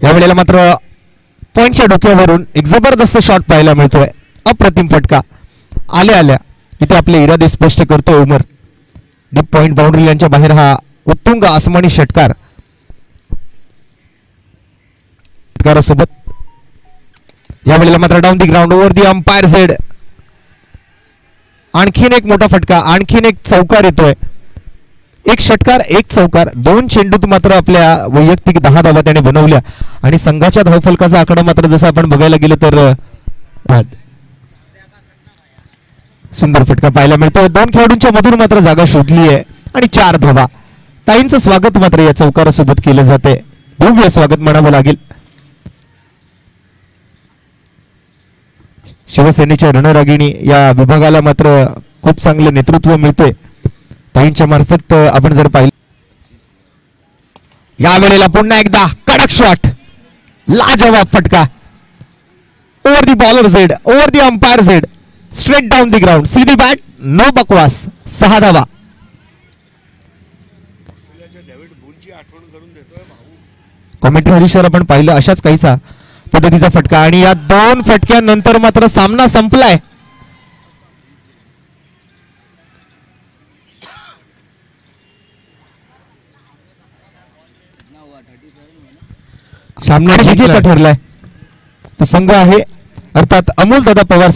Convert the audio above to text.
यावेळेला मात्र पॉइंटच्या डोक्यावरून एक जबरदस्त शॉट पाहायला मिळतोय. अप्रतिम फटका आल्या आल्या इथे आपले इरादे स्पष्ट करतोय उमर. डीप पॉइंट बाउंड्री यांच्या बाहेर हा उत्तुंग आसमानी षटकार सोबत. यावेळेला मात्र down the ground over the umpire Z. आणखीन एक मोठा फटका, आणखीन एक चौकार येतोय. एक षटकार एक चौकार, 2 चेंडूत मात्र आपल्या वैयक्तिक 10 धावा त्याने बनवल्या आणि संघाच्या धावफलकाचा आकडा मात्र जसं आपण बघायला गेलं तर सुंदर फटका पाहायला मिळतो. 2 खेळाडूंच्या मधून मात्र जागा शोधली आहे आणि 4 धावा. ताईंचं स्वागत मात्र या चौकारासोबत केलं जाते. भव्य स्वागत म्हणावं लागेल. शिवसेनेच्या रणरागिणी या विभागाला मात्र खूप चांगलं नेतृत्व मिळते ताईंच्या मार्फत. आपण जर पाहिलं यावेळेला पुन्हा एकदा कडक शॉट, लाजवाब फटका over the bowler head, over the umpire head, straight down the ground, सीधी बॅट, नो बकवास, 6 धावा. कॉमेंट्री हरीशवर आपण पाहिलं अशाच काहीसा पद्धतीचा फटका आणि या 2 फटक्यानंतर मात्र सामना संपलाय. सामना विजेता ठरलाय तो संघ आहे अर्थात अमोल दादा पवार.